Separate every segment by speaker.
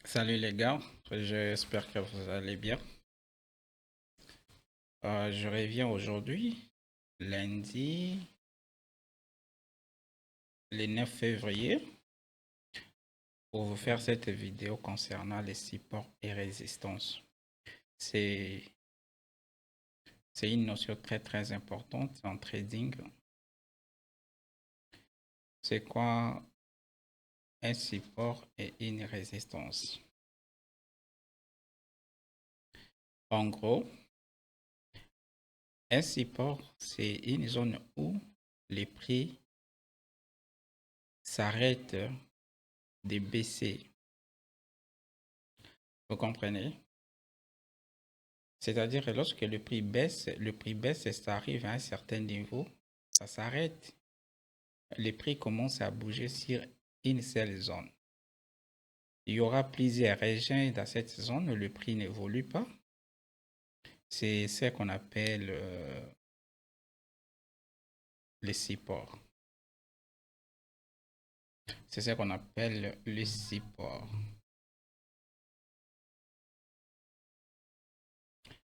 Speaker 1: Salut les gars, j'espère que vous allez bien. Je reviens aujourd'hui, lundi, le 9 février, pour vous faire cette vidéo concernant les supports et résistances. C'est, c'est une notion très importante en trading. C'est quoi un support et une résistance? En gros, un support, c'est une zone où les prix s'arrêtent de baisser. Vous comprenez? C'est-à-dire que lorsque le prix baisse et ça arrive à un certain niveau, ça s'arrête. Les prix commencent à bouger sur une seule zone. Il y aura plusieurs régions dans cette zone où le prix n'évolue pas. C'est ce qu'on appelle les supports. C'est ce qu'on appelle les supports.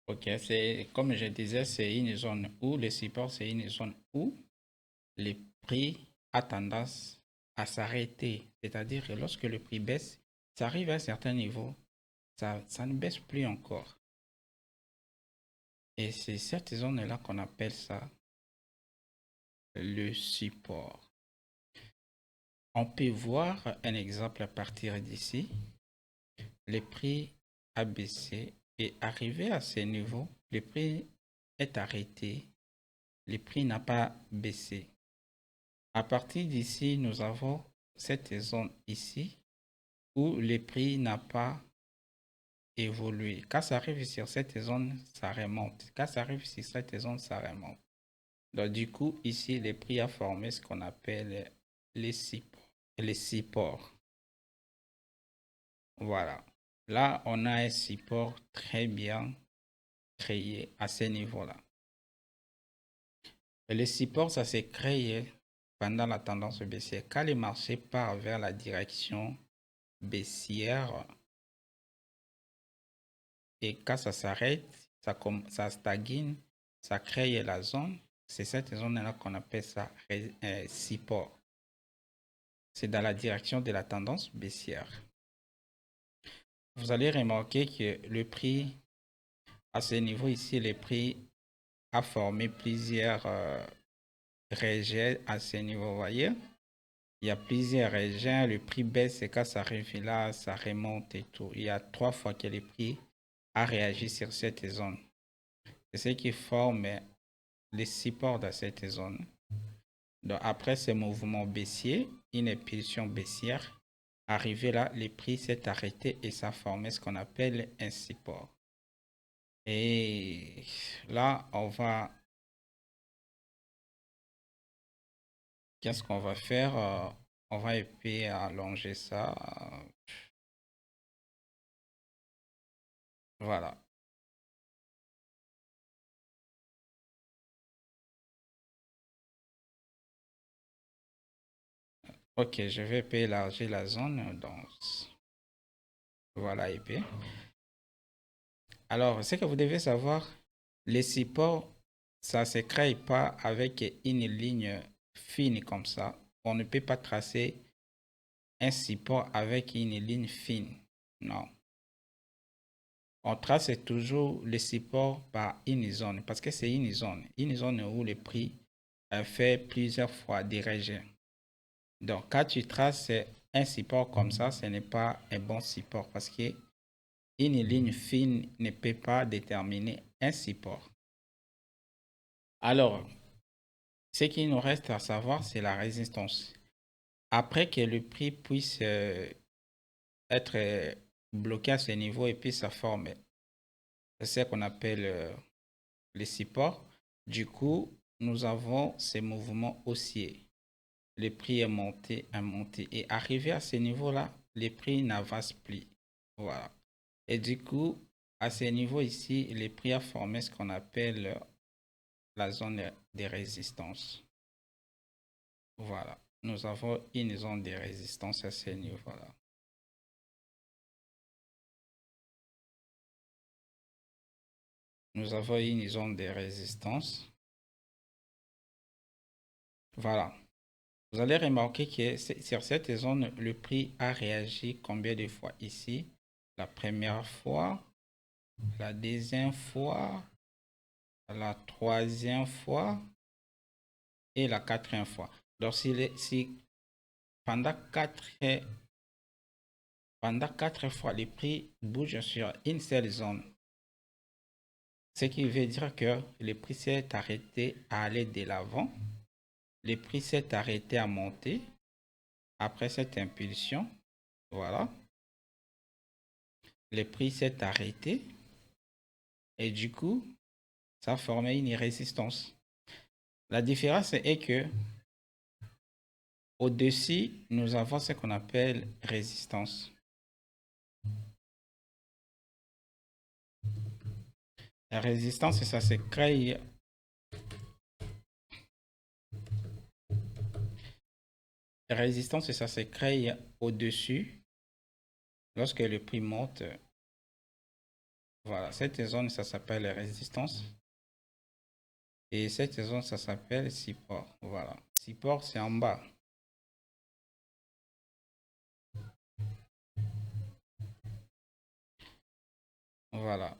Speaker 1: Ok, c'est comme je disais, c'est une zone où les supports, c'est une zone où les prix a tendance à s'arrêter. C'est-à-dire que lorsque le prix baisse, ça arrive à un certain niveau, ça ne baisse plus encore. Et c'est cette zone-là qu'on appelle ça le support. On peut voir un exemple à partir d'ici. Le prix a baissé et arrivé à ce niveau, le prix est arrêté. Le prix n'a pas baissé. À partir d'ici, nous avons cette zone ici où le prix n'a pas évolué. Quand ça arrive sur cette zone, ça remonte. Quand ça arrive sur cette zone, ça remonte. Donc, du coup, ici, le prix a formé ce qu'on appelle les supports. Les supports. Voilà. Là, on a un support très bien créé à ce niveau-là. Et le support, ça s'est créé pendant la tendance baissière. Quand le marché part vers la direction baissière et quand ça s'arrête, ça stagne, ça crée la zone. C'est cette zone-là qu'on appelle ça support. C'est dans la direction de la tendance baissière. Vous allez remarquer que le prix, à ce niveau ici, le prix a formé plusieurs régions à ce niveau. Vous voyez, il y a plusieurs régions, le prix baisse et quand ça arrive là, ça remonte et tout. Il y a 3 fois que le prix a réagi sur cette zone. C'est ce qui forme les supports de cette zone. Donc après ce mouvement baissier, une impulsion baissière, arrivé là, le prix s'est arrêté et ça formé ce qu'on appelle un support. Et là, qu'est-ce qu'on va faire? On va épée allonger ça. Voilà. Ok, je vais élargir la zone. Donc, voilà, épée. Alors, ce que vous devez savoir, les supports, ça ne se crée pas avec une ligne fine comme ça. On ne peut pas tracer un support avec une ligne fine. Non. On trace toujours le support par une zone parce que c'est une zone où le prix fait plusieurs fois des régents. Donc, quand tu traces un support comme ça, ce n'est pas un bon support parce que une ligne fine ne peut pas déterminer un support. Alors, ce qui nous reste à savoir, c'est la résistance. Après que le prix puisse être bloqué à ce niveau et puis ça forme ce qu'on appelle les supports. Du coup, nous avons ces mouvements haussiers. Le prix est monté, est monté. Et arrivé à ce niveau-là, les prix n'avancent plus. Voilà. Et du coup, à ce niveau ici, les prix a formé ce qu'on appelle la zone de résistance. Voilà. Nous avons une zone de résistance à ce niveau-là. nous avons une zone de résistance. Voilà. Vous allez remarquer que sur cette zone, le prix a réagi combien de fois ici? La première fois, la deuxième fois, la troisième fois et la quatrième fois. Donc, si pendant quatre fois, le prix bouge sur une seule zone, ce qui veut dire que le prix s'est arrêté à aller de l'avant. Le prix s'est arrêté à monter après cette impulsion. Voilà. Le prix s'est arrêté et du coup, ça a formé une résistance. La différence est que au-dessus, nous avons ce qu'on appelle résistance. La résistance, ça se crée. La résistance, ça se crée au-dessus lorsque le prix monte. Voilà, cette zone, ça s'appelle résistance. Et cette zone, ça s'appelle support. Voilà. Support, c'est en bas. Voilà.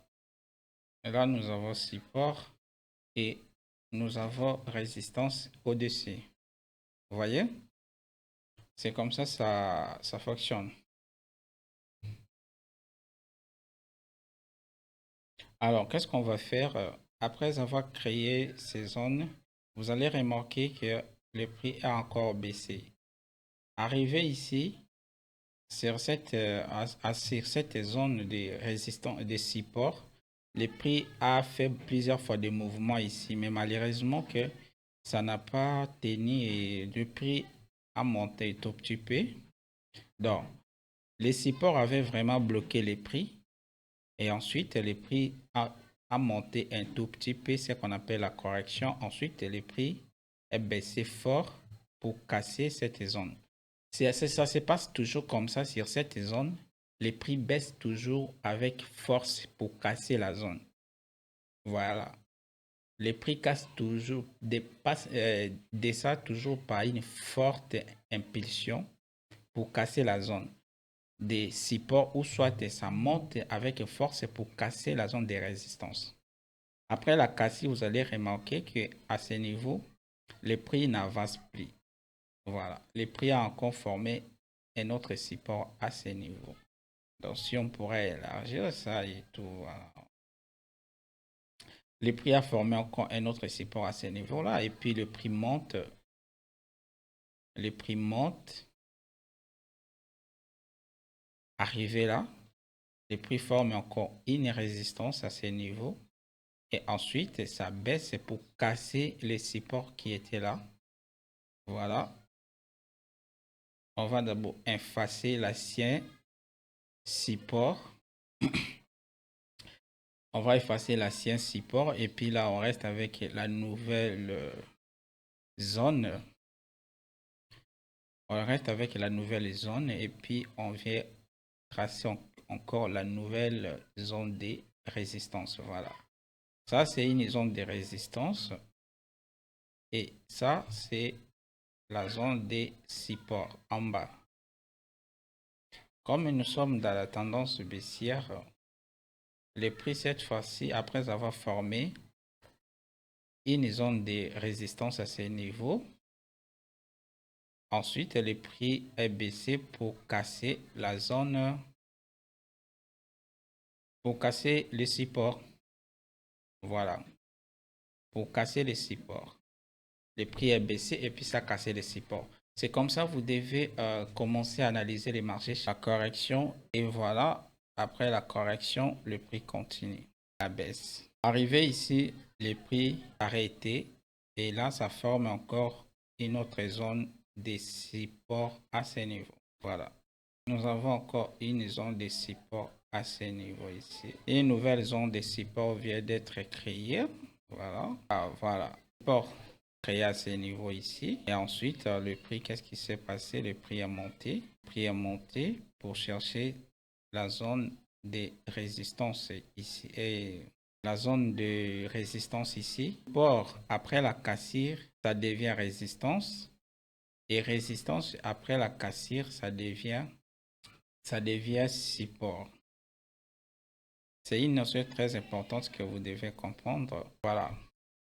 Speaker 1: Et là, nous avons support et nous avons résistance au-dessus. Vous voyez? C'est comme ça, ça fonctionne. Alors, qu'est-ce qu'on va faire? Après avoir créé ces zones, vous allez remarquer que le prix a encore baissé. Arrivé ici, sur cette zone de résistance et de support, le prix a fait plusieurs fois de mouvements ici, mais malheureusement que ça n'a pas tenu et le prix a monté tout petit peu. Donc, les supports avaient vraiment bloqué les prix et ensuite le prix a monté un tout petit peu, ce qu'on appelle la correction. Ensuite, le prix est baissé fort pour casser cette zone. Ça se passe toujours comme ça sur cette zone. Les prix baissent toujours avec force pour casser la zone. Voilà. Les prix cassent toujours, descendent toujours par une forte impulsion pour casser la zone des supports ou soit ça monte avec force pour casser la zone de résistance. Après la casse, vous allez remarquer qu'à ce niveau, les prix n'avancent plus. Voilà. Les prix a encore formé un autre support à ce niveau. Donc, si on pourrait élargir ça et tout, voilà. Le prix a formé encore un autre support à ce niveau-là et puis le prix monte. Le prix monte. Arrivé là, le prix forme encore une résistance à ce niveau. Et ensuite, ça baisse pour casser les supports qui étaient là. Voilà. On va d'abord effacer l'ancien support. On va effacer l'ancien support et puis là, on reste avec la nouvelle zone. On reste avec la nouvelle zone et puis on vient tracer encore la nouvelle zone de résistance. Voilà. Ça, c'est une zone de résistance. Et ça, c'est la zone des supports en bas. Comme nous sommes dans la tendance baissière, les prix cette fois-ci, après avoir formé une zone de résistance à ce niveau, ensuite le prix est baissé pour casser la zone, pour casser les supports. Voilà. Pour casser les supports. Le prix est baissé et puis ça a cassé les supports. C'est comme ça que vous devez commencer à analyser les marchés. La correction et voilà, après la correction, le prix continue à baisse. Arrivé ici, le prix arrêté et là, ça forme encore une autre zone de support à ce niveau. Voilà. Nous avons encore une zone de support à ce niveau ici. Une nouvelle zone de support vient d'être créée. Voilà. Ah, voilà. Support créé à ce niveau ici. Et ensuite, le prix, qu'est-ce qui s'est passé? Le prix est monté. Le prix est monté pour chercher la zone de résistance ici. Et la zone de résistance ici. Support après la cassure, ça devient résistance. Et résistance après la cassure, ça devient support. C'est une notion très importante que vous devez comprendre. Voilà.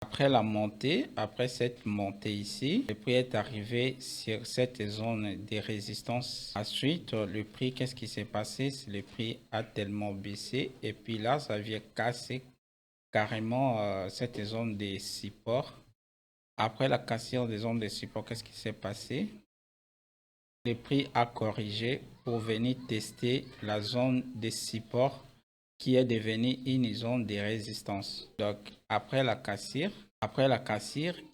Speaker 1: Après la montée, après cette montée ici, le prix est arrivé sur cette zone de résistance. Ensuite, le prix, qu'est-ce qui s'est passé? Le prix a tellement baissé et puis là, ça vient casser carrément cette zone de support. Après la cassure des zones de support, qu'est-ce qui s'est passé? Le prix a corrigé pour venir tester la zone de support qui est devenue une zone de résistance. Donc, après la cassure,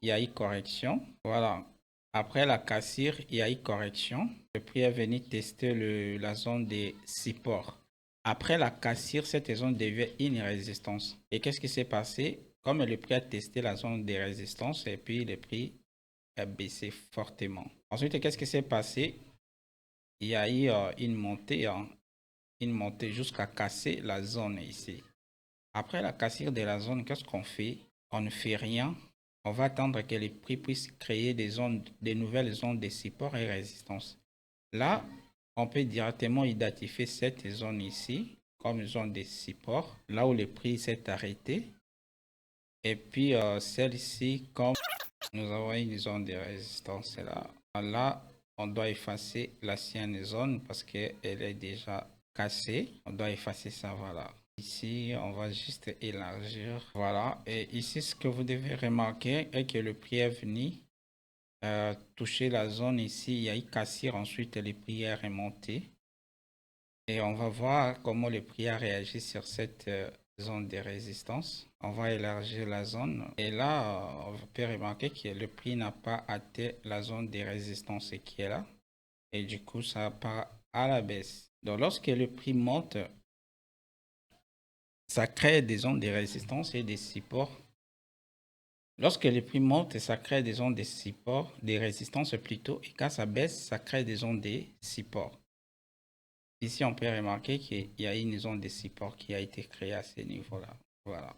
Speaker 1: il y a eu correction. Voilà. Après la cassure, il y a eu correction. Le prix est venu tester la zone de support. Après la cassure, cette zone devient une résistance. Et qu'est-ce qui s'est passé? Comme le prix a testé la zone de résistance, et puis le prix a baissé fortement. Ensuite, qu'est-ce qui s'est passé? Il y a eu une montée jusqu'à casser la zone ici. Après la cassure de la zone, qu'est-ce qu'on fait? On ne fait rien. On va attendre que les prix puissent créer des nouvelles zones de support et résistance. Là, on peut directement identifier cette zone ici comme zone de support, là où le prix s'est arrêté. Et puis celle-ci, comme nous avons une zone de résistance là. Là, on doit effacer l'ancienne zone parce qu'elle est déjà cassée. On doit effacer ça, voilà. Ici, on va juste élargir. Voilà. Et ici, ce que vous devez remarquer est que le prix est venu toucher la zone ici. Il y a eu cassure. Ensuite, le prix est remonté. Et on va voir comment le prix a réagi sur cette zone de résistance. On va élargir la zone. Et là, on peut remarquer que le prix n'a pas atteint la zone de résistance qui est là. Et du coup, ça part à la baisse. Donc, lorsque le prix monte, ça crée des zones de résistance et des supports. Lorsque le prix monte, ça crée des zones de support, des résistances plutôt. Et quand ça baisse, ça crée des zones de support. Ici, on peut remarquer qu'il y a une zone de support qui a été créée à ce niveau-là. Voilà.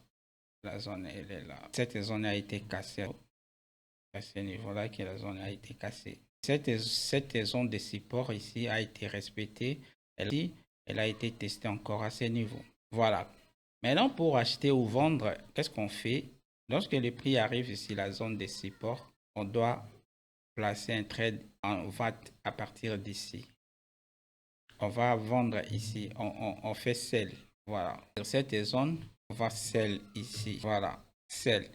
Speaker 1: La zone, elle est là. Cette zone a été cassée. À ce niveau-là, que la zone a été cassée. Cette zone de support ici a été respectée. Elle a été testée encore à ce niveau. Voilà. Maintenant, pour acheter ou vendre, qu'est-ce qu'on fait? Lorsque le prix arrive ici, la zone de support, on doit placer un trade en vente à partir d'ici. On va vendre ici, on fait sell. Voilà. Sur cette zone, on va sell ici. Voilà. Sell.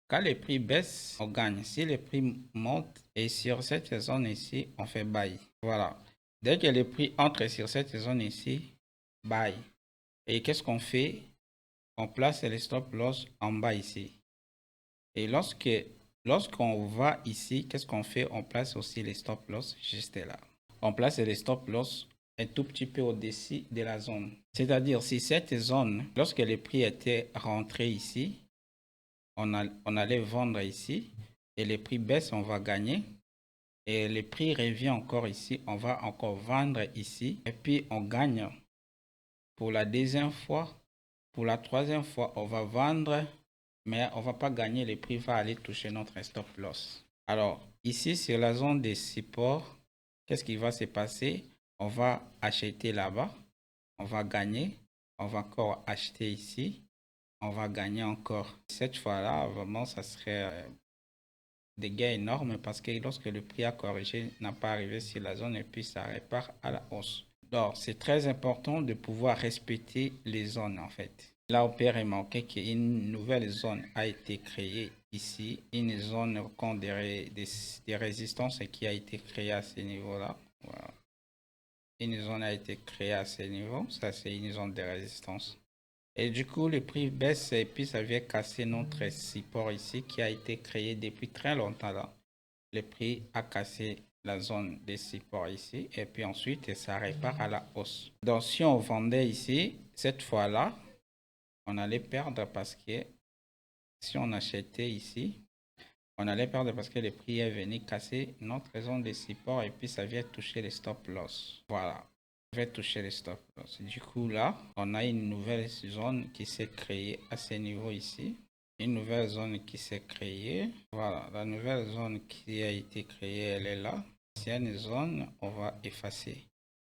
Speaker 1: Quand le prix baisse, on gagne. Si le prix monte, et sur cette zone ici, on fait buy. Voilà. Dès que le prix entre sur cette zone ici, buy. Et qu'est-ce qu'on fait? On place le stop loss en bas ici. Et lorsqu'on va ici, qu'est-ce qu'on fait? On place aussi les stop loss juste là. On place les stop loss un tout petit peu au-dessus de la zone. C'est-à-dire, si cette zone, lorsque le prix était rentré ici, on allait vendre ici, et le prix baisse, on va gagner. Et le prix revient encore ici, on va encore vendre ici, et puis on gagne. Pour la deuxième fois, pour la troisième fois, on va vendre, mais on ne va pas gagner, le prix va aller toucher notre stop loss. Alors, ici, sur la zone de support, qu'est-ce qui va se passer? On va acheter là-bas, on va gagner, on va encore acheter ici, on va gagner encore. Cette fois-là, vraiment, ça serait des gains énormes parce que lorsque le prix a corrigé, n'a pas arrivé sur la zone et puis ça repart à la hausse. Donc, c'est très important de pouvoir respecter les zones en fait. Là, on peut remarquer qu'une nouvelle zone a été créée ici, une zone contre des résistances qui a été créée à ce niveau-là. Voilà. Une zone a été créée à ce niveau, ça c'est une zone de résistance. Et du coup, le prix baisse et puis ça vient casser notre support ici qui a été créé depuis très longtemps là. Le prix a cassé la zone de support ici et puis ensuite ça repart à la hausse. Donc si on vendait ici, cette fois-là, on allait perdre parce que si on achetait ici, on allait perdre parce que le prix est venu casser notre zone de support et puis ça vient toucher les stop loss. Voilà. Je vais toucher les stop loss. Du coup, là, on a une nouvelle zone qui s'est créée à ce niveau ici. Une nouvelle zone qui s'est créée. Voilà, la nouvelle zone qui a été créée, elle est là. L'ancienne zone, on va effacer.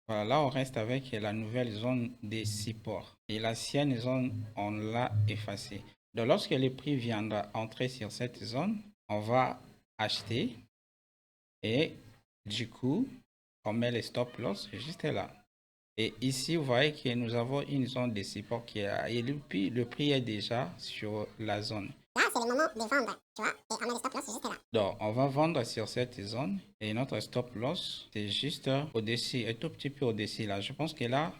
Speaker 1: Voilà, là, on reste avec la nouvelle zone des supports. Et l'ancienne zone, on l'a effacée. Donc, lorsque le prix viendra entrer sur cette zone, on va acheter. Et du coup, on met les stop loss juste là. Et ici, vous voyez que nous avons une zone de support qui est là. Et le prix est déjà sur la zone.
Speaker 2: Là, c'est le moment de vendre, tu vois, et on a le stop loss juste là.
Speaker 1: Donc, on va vendre sur cette zone et notre stop loss, c'est juste au-dessus, un tout petit peu au-dessus là. Je pense que là,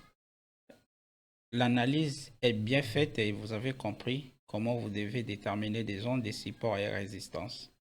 Speaker 1: l'analyse est bien faite et vous avez compris comment vous devez déterminer des zones de support et résistance.